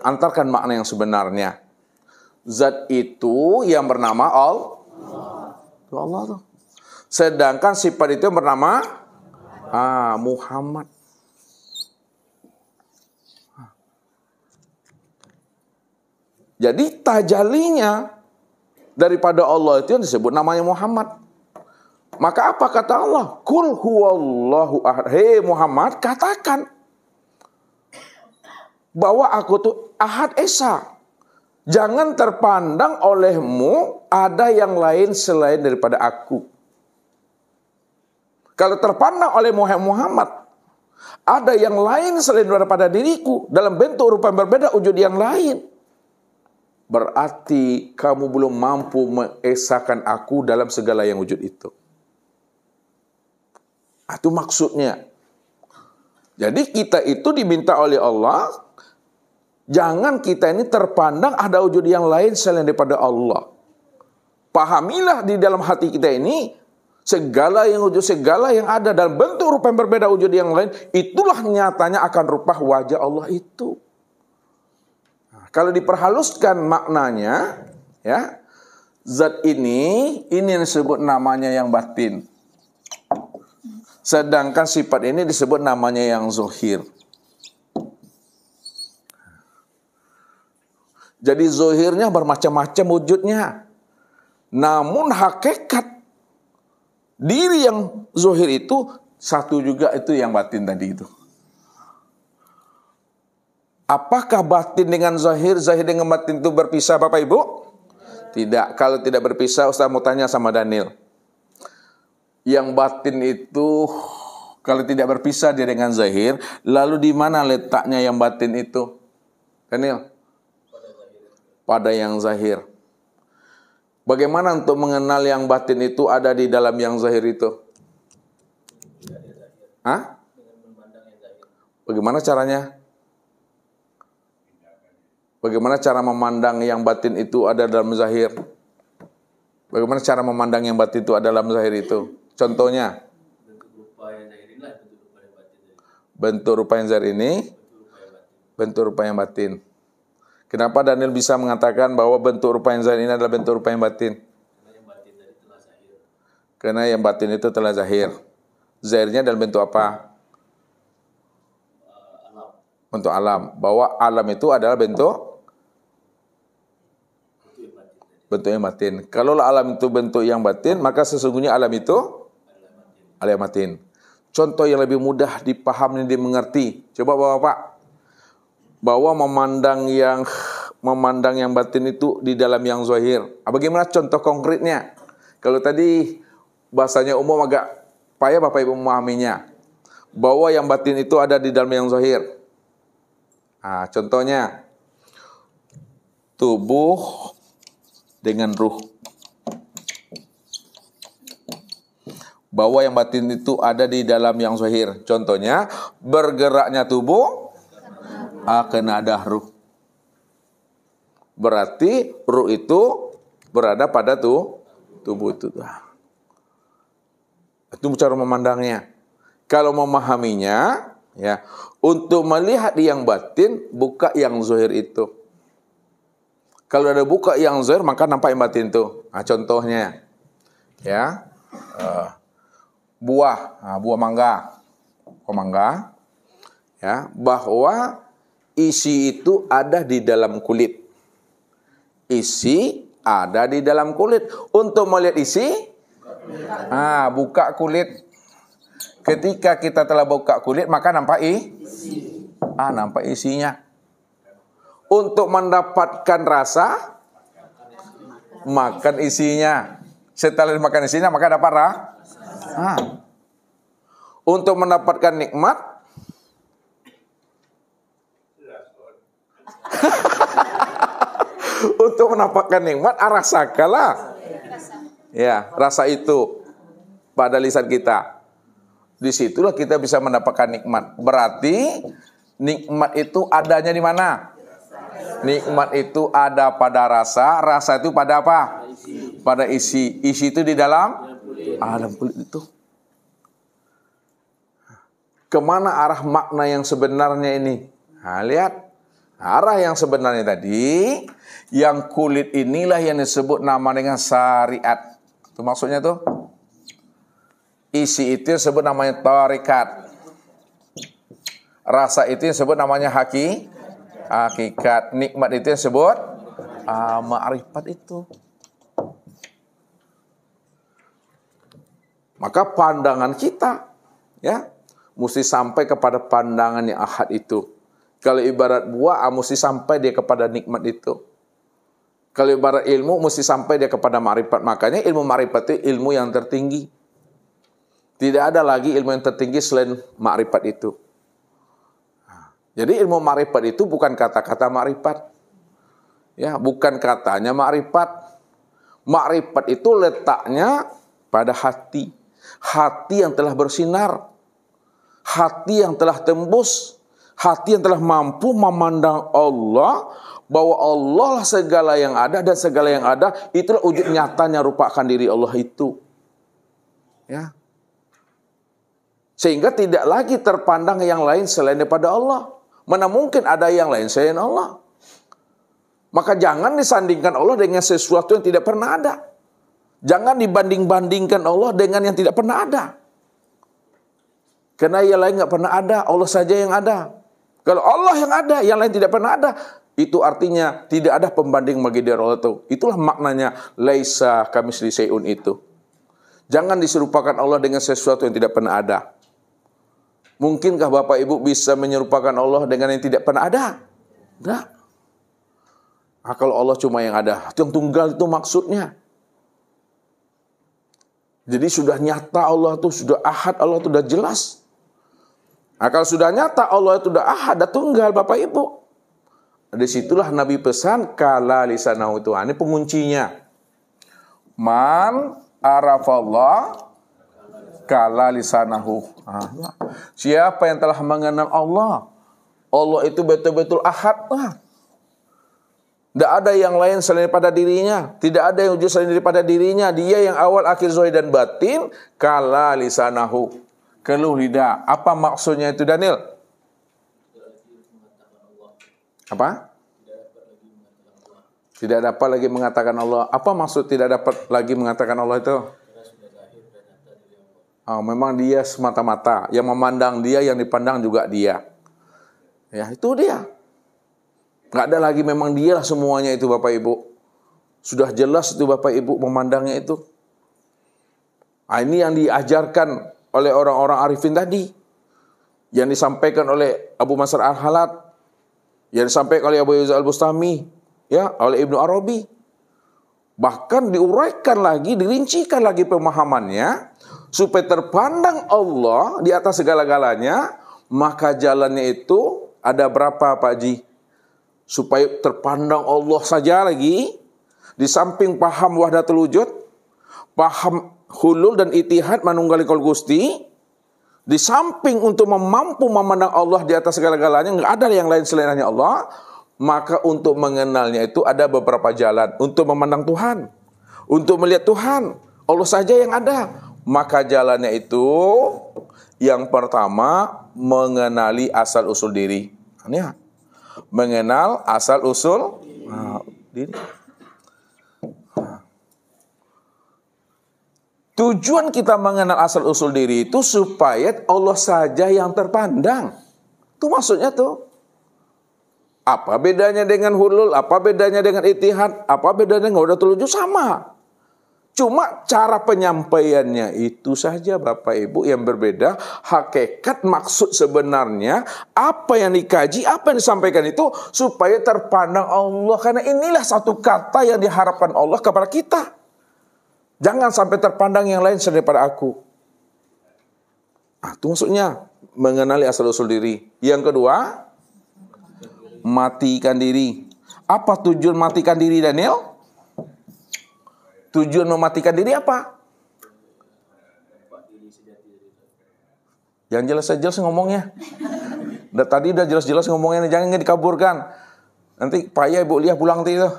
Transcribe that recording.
Antarkan makna yang sebenarnya. Zat itu yang bernama Allah. Tuh. Sedangkan sifat itu yang bernama Muhammad. Jadi tajalinya daripada Allah itu yang disebut namanya Muhammad. Maka apa kata Allah? Qul huwallahu ahad. Hei Muhammad, katakan bahwa aku tuh Ahad Esa. Jangan terpandang olehmu ada yang lain selain daripada aku. Kalau terpandang oleh Muhammad ada yang lain selain daripada diriku dalam bentuk rupa yang berbeda, wujud yang lain, berarti kamu belum mampu mengesakan aku dalam segala yang wujud itu. Itu maksudnya. Jadi kita itu diminta oleh Allah, jangan kita ini terpandang ada wujud yang lain selain daripada Allah. Pahamilah di dalam hati kita ini, segala yang wujud, segala yang ada dalam bentuk rupa yang berbeda wujud yang lain, itulah nyatanya akan rupa wajah Allah itu. Nah, kalau diperhaluskan maknanya, ya, zat ini yang disebut namanya yang batin. Sedangkan sifat ini disebut namanya yang zahir. Jadi zahirnya bermacam-macam wujudnya. Namun hakikat diri yang zahir itu satu juga, itu yang batin tadi itu. Apakah batin dengan zahir, zahir dengan batin itu berpisah Bapak Ibu? Tidak. Kalau tidak berpisah, Ustaz mau tanya sama Daniel. Yang batin itu kalau tidak berpisah dia dengan zahir, lalu di mana letaknya yang batin itu? Daniel? Pada yang zahir. Bagaimana untuk mengenal yang batin itu ada di dalam yang zahir itu? Hah? Bagaimana caranya? Bagaimana cara memandang yang batin itu ada dalam zahir? Bagaimana cara memandang yang batin itu ada dalam zahir itu? Contohnya? Bentuk rupa yang zahir ini, bentuk rupa yang batin. Kenapa Daniel bisa mengatakan bahwa bentuk rupa yang zahir ini adalah bentuk rupa yang batin? Karena yang batin itu telah zahir. Zahirnya dalam bentuk apa? Bentuk alam. Bahwa alam itu adalah bentuk yang batin. Kalau alam itu bentuk yang batin, maka sesungguhnya alam itu alam batin. Contoh yang lebih mudah dipahami dan dimengerti. Coba Bapak, bahwa memandang yang batin itu di dalam yang zahir. Bagaimana contoh konkretnya? Kalau tadi bahasanya umum agak payah Bapak Ibu memahaminya. Bahwa yang batin itu ada di dalam yang zahir. Nah, contohnya tubuh dengan ruh. Bahwa yang batin itu ada di dalam yang zahir. Contohnya bergeraknya tubuh akan ada ruh. Berarti ruh itu berada pada tubuh itu. Itu cara memandangnya. Kalau memahaminya, ya, untuk melihat yang batin, buka yang zahir itu. Kalau ada buka yang zahir, maka nampak yang batin itu. Nah, contohnya, ya, buah mangga, ya, bahwa isi itu ada di dalam kulit. Isi ada di dalam kulit. Untuk melihat isi, buka kulit. Ketika kita telah buka kulit, maka nampak nampak isinya. Untuk mendapatkan rasa, makan isinya. Setelah makan isinya, maka dapat rasa. Untuk mendapatkan nikmat, untuk mendapatkan nikmat, rasakanlah. Ya, rasa itu pada lisan kita. Disitulah kita bisa mendapatkan nikmat. Berarti nikmat itu adanya di mana? Nikmat itu ada pada rasa. Rasa itu pada apa? Pada isi. Isi itu di dalam kulit itu. Kemana arah makna yang sebenarnya ini? Nah, lihat. Arah yang sebenarnya tadi, yang kulit inilah yang disebut nama dengan syariat. Itu maksudnya tuh. Isi itu disebut namanya tarikat. Rasa itu disebut namanya hakikat. Nikmat itu disebut ma'rifat itu. Maka pandangan kita ya mesti sampai kepada pandangan yang ahad itu. Kalau ibarat buah, mesti sampai dia kepada nikmat itu. Kalau ibarat ilmu, mesti sampai dia kepada ma'rifat. Makanya ilmu ma'rifat itu ilmu yang tertinggi. Tidak ada lagi ilmu yang tertinggi selain ma'rifat itu. Jadi ilmu ma'rifat itu bukan kata-kata ma'rifat. Ya, bukan katanya ma'rifat. Ma'rifat itu letaknya pada hati. Hati yang telah bersinar. Hati yang telah tembus. Hati yang telah mampu memandang Allah, bahwa Allah lah segala yang ada, dan segala yang ada itulah wujud nyatanya rupakan diri Allah itu. Ya. Sehingga tidak lagi terpandang yang lain selain daripada Allah. Mana mungkin ada yang lain selain Allah. Maka jangan disandingkan Allah dengan sesuatu yang tidak pernah ada. Jangan dibanding-bandingkan Allah dengan yang tidak pernah ada. Karena yang lain nggak pernah ada, Allah saja yang ada. Kalau Allah yang ada, yang lain tidak pernah ada, itu artinya tidak ada pembanding bagi diri Allah itu. Itulah maknanya laisa kamitslihi syai'un itu. Jangan diserupakan Allah dengan sesuatu yang tidak pernah ada. Mungkinkah Bapak Ibu bisa menyerupakan Allah dengan yang tidak pernah ada? Enggak. Nah, kalau Allah cuma yang ada, yang tunggal itu maksudnya. Jadi sudah nyata Allah itu, sudah ahad Allah itu sudah jelas. Nah, kalau sudah nyata Allah itu sudah ahad, sudah tunggal Bapak Ibu. Disitulah Nabi pesan kala lisanahu itu. Ini penguncinya. Man arafallah kala lisanahu. Siapa yang telah mengenal Allah, Allah itu betul-betul ahad. Tidak ada yang lain selain daripada dirinya. Tidak ada yang wujud selain daripada dirinya. Dia yang awal, akhir, zahir dan batin. Kala lisanahu. Keluh lidah. Apa maksudnya itu, Daniel? Apa? Tidak dapat lagi mengatakan Allah. Apa maksud tidak dapat lagi mengatakan Allah itu? Memang dia semata-mata. Yang memandang dia, yang dipandang juga dia. Ya, itu dia. Nggak ada lagi memang dialah semuanya itu Bapak Ibu. Sudah jelas itu Bapak Ibu memandangnya itu. Ini yang diajarkan oleh orang-orang arifin tadi. Yang disampaikan oleh Abu Mansur Al-Halat. Yang disampaikan oleh Abu Yazid Al-Bustami. Ya, oleh Ibnu Arabi. Bahkan diuraikan lagi, dirincikan lagi pemahamannya. Supaya terpandang Allah di atas segala-galanya. Maka jalannya itu ada berapa Pak Haji? Supaya terpandang Allah saja lagi. Di samping paham wahdatul wujud. Paham hulul dan itihad manunggalikul Gusti. Di samping untuk mampu memandang Allah di atas segala-galanya, nggak ada yang lain selain hanya Allah. Maka untuk mengenalnya itu ada beberapa jalan. Untuk memandang Tuhan, untuk melihat Tuhan, Allah saja yang ada. Maka jalannya itu yang pertama mengenali asal usul diri. Ya. Mengenal asal usul diri. Tujuan kita mengenal asal usul diri itu supaya Allah saja yang terpandang. Itu maksudnya tuh. Apa bedanya dengan hulul? Apa bedanya dengan itihad? Apa bedanya dengan wahdatul wujud? Sama. Cuma cara penyampaiannya itu saja Bapak Ibu yang berbeda. Hakikat maksud sebenarnya apa yang dikaji, apa yang disampaikan itu supaya terpandang Allah. Karena inilah satu kata yang diharapkan Allah kepada kita. Jangan sampai terpandang yang lain selain daripada aku. Itu maksudnya mengenali asal usul diri. Yang kedua, matikan diri. Apa tujuan matikan diri, Daniel? Tujuan mematikan diri apa? Yang jelas-jelas ngomongnya. Tadi udah jelas-jelas ngomongnya, jangan dikaburkan. Nanti payah Ibu Liah pulang itu.